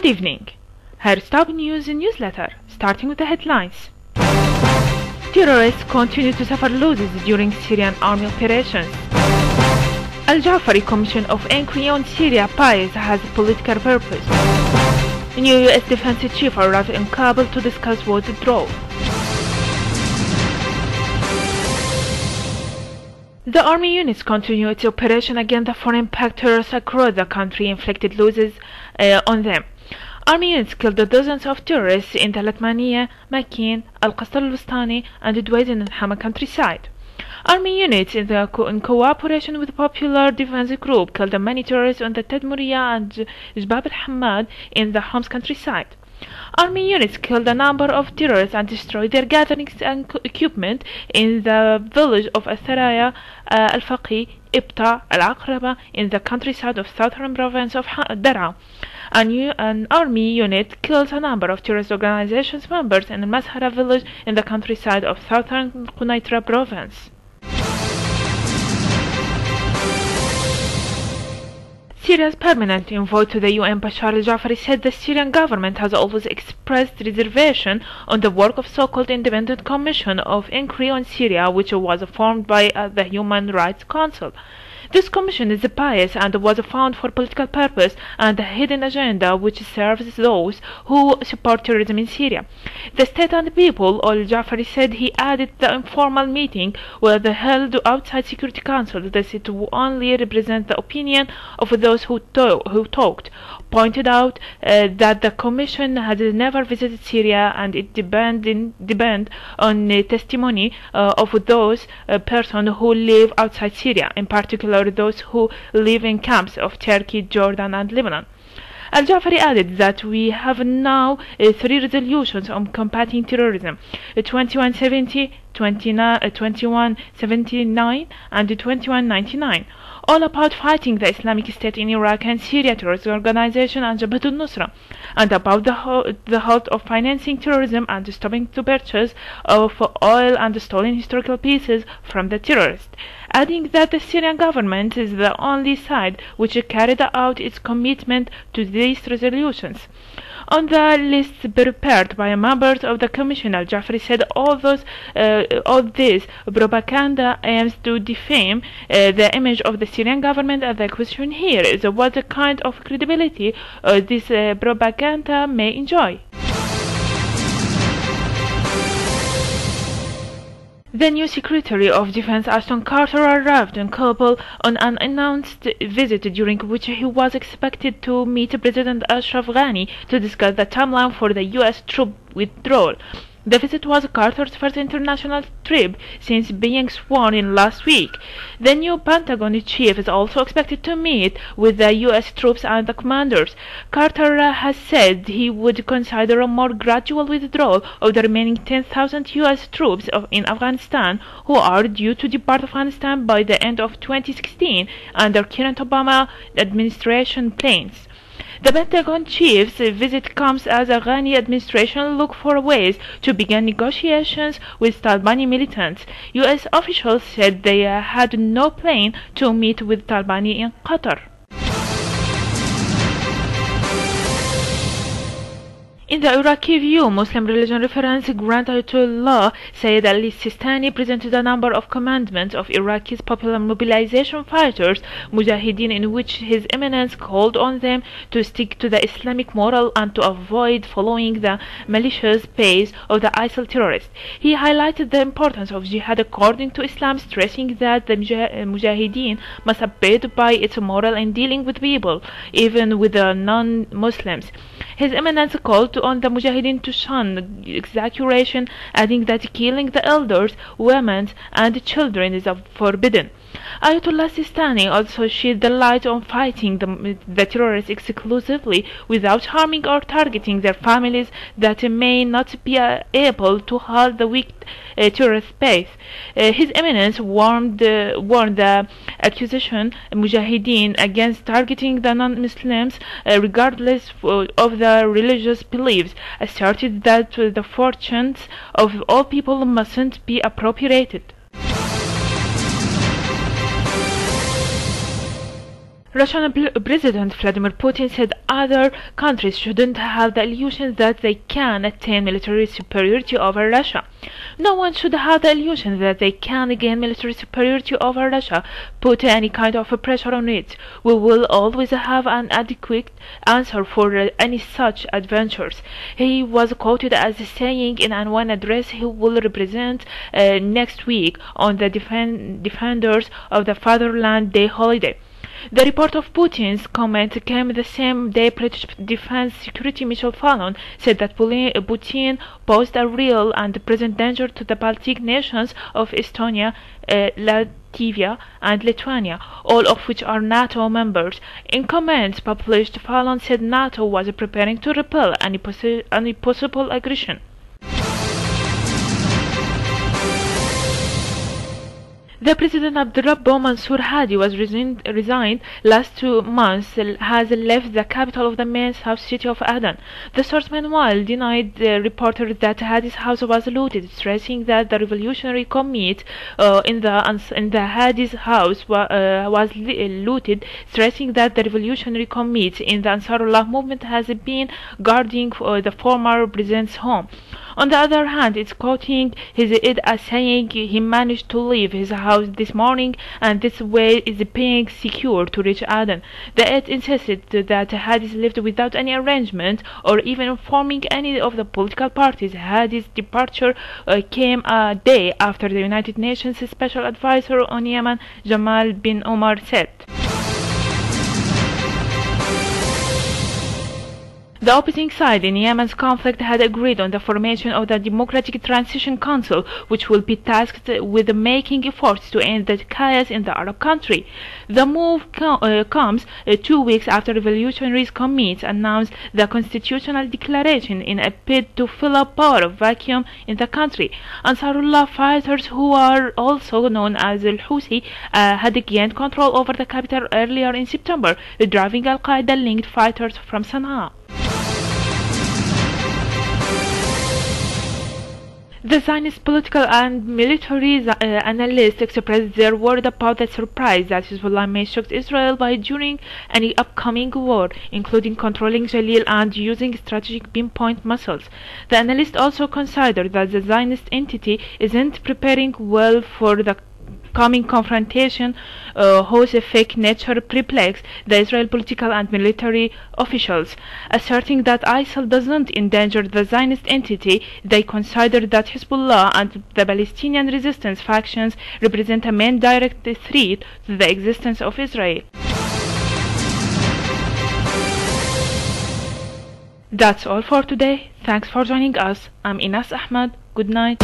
Good evening. Here's top news newsletter, starting with the headlines. Terrorists continue to suffer losses during Syrian army operations. Al-Jafari Commission of Inquiry on Syria bias has a political purpose. New U.S. Defense Chief arrived in Kabul to discuss withdrawal. The army units continue its operation against the foreign-backed terrorists across the country, inflicted losses on them. Army units killed dozens of terrorists in the Latmaniya, Makin, Al-Qasr al-Wustani, and Duwayz in the Hama countryside. Army units in cooperation with the Popular Defense Group killed many terrorists on the Tadmuriya and Jbab al-Hamad in the Homs countryside. Army units killed a number of terrorists and destroyed their gatherings and equipment in the village of Atharaya, Al-Faqi, Ibta, Al-Aqraba in the countryside of southern province of Dara. An army unit kills a number of terrorist organizations members in Mazhara village in the countryside of southern Quneitra province. Syria's permanent envoy to the UN, Bashar al-Jafari, said the Syrian government has always expressed reservation on the work of so-called Independent Commission of Inquiry on Syria, which was formed by the Human Rights Council. This commission is biased and was found for political purpose and a hidden agenda which serves those who support terrorism in Syria. The State and the People, al-Jafari said he added the informal meeting was held outside Security Council that to only represent the opinion of those who talked, pointed out that the commission had never visited Syria and it depend on testimony of those persons who live outside Syria, in particular those who live in camps of Turkey, Jordan and Lebanon. Al-Jafari added that we have now 3 resolutions on combating terrorism, 2170, 2179 and 2199, all about fighting the Islamic State in Iraq and Syria terrorist organization and Jabhat al-Nusra, and about the halt of financing terrorism and stopping the purchase of oil and stolen historical pieces from the terrorists, adding that the Syrian government is the only side which carried out its commitment to these resolutions. On the list prepared by members of the Commission, Al-Jafari said all this propaganda aims to defame the image of the Syrian government, and the question here is what kind of credibility this propaganda may enjoy. The new Secretary of Defense Ashton Carter arrived in Kabul on an unannounced visit during which he was expected to meet President Ashraf Ghani to discuss the timeline for the U.S. troop withdrawal. The visit was Carter's first international trip since being sworn in last week. The new Pentagon chief is also expected to meet with the U.S. troops and the commanders. Carter has said he would consider a more gradual withdrawal of the remaining 10,000 U.S. troops in Afghanistan who are due to depart Afghanistan by the end of 2016 under current Obama administration plans. The Pentagon chief's visit comes as the Ghani administration look for ways to begin negotiations with Talibani militants. U.S. officials said they had no plan to meet with Talibani in Qatar. In the Iraqi view, Muslim religion reference Grand Ayatollah Sayyid Ali Sistani presented a number of commandments of Iraqi's popular mobilization fighters, Mujahideen, in which His Eminence called on them to stick to the Islamic moral and to avoid following the malicious pace of the ISIL terrorists. He highlighted the importance of jihad according to Islam, stressing that the Mujahideen must abide by its moral in dealing with people, even with the non-Muslims. His Eminence called on the Mujahideen to shun exaggeration, adding that killing the elders, women, and children is forbidden. Ayatollah Sistani also shed the light on fighting the terrorists exclusively without harming or targeting their families that may not be able to halt the weak terrorist base. His Eminence warned the accusation Mujahideen against targeting the non-Muslims regardless of their religious beliefs, asserted that the fortunes of all people mustn't be appropriated. Russian President Vladimir Putin said other countries shouldn't have the illusion that they can attain military superiority over Russia. No one should have the illusion that they can gain military superiority over Russia, put any kind of pressure on it. We will always have an adequate answer for any such adventures. He was quoted as saying in one address he will represent next week on the Defenders of the Fatherland Day holiday. The report of Putin's comment came the same day British Defense Secretary Michael Fallon said that Putin posed a real and present danger to the Baltic nations of Estonia, Latvia and Lithuania, all of which are NATO members. In comments published, Fallon said NATO was preparing to repel any possible aggression. The President Abdurrabbo Mansour Hadi was resigned last 2 months, has left the capital of the main south city of Aden. The source meanwhile denied the reporter that Hadi's house was looted, stressing that the Revolutionary Committee in the Hadi's house was looted, stressing that the Revolutionary Committee in the Ansarullah movement has been guarding the former president's home. On the other hand, it's quoting his aide as saying he managed to leave his house this morning and this way is being secure to reach Aden. The aide insisted that Hadi's lived without any arrangement or even informing any of the political parties. Hadi's departure came a day after the United Nations Special Advisor on Yemen, Jamal bin Omar, said. The opposing side in Yemen's conflict had agreed on the formation of the Democratic Transition Council, which will be tasked with making efforts to end the chaos in the Arab country. The move comes 2 weeks after Revolutionaries Committee announced the constitutional declaration in a bid to fill a power vacuum in the country. Ansarullah fighters, who are also known as al-Houthi, had gained control over the capital earlier in September, driving al-Qaeda-linked fighters from Sana'a. The Zionist political and military analysts expressed their worry about the surprise that Hezbollah may shock Israel by during any upcoming war, including controlling Jalil and using strategic pinpoint missiles. The analysts also considered that the Zionist entity isn't preparing well for the coming confrontation, whose fake nature perplexed the Israeli political and military officials. Asserting that ISIL doesn't endanger the Zionist entity, they consider that Hezbollah and the Palestinian resistance factions represent a main direct threat to the existence of Israel. That's all for today. Thanks for joining us. I'm Inas Ahmad. Good night.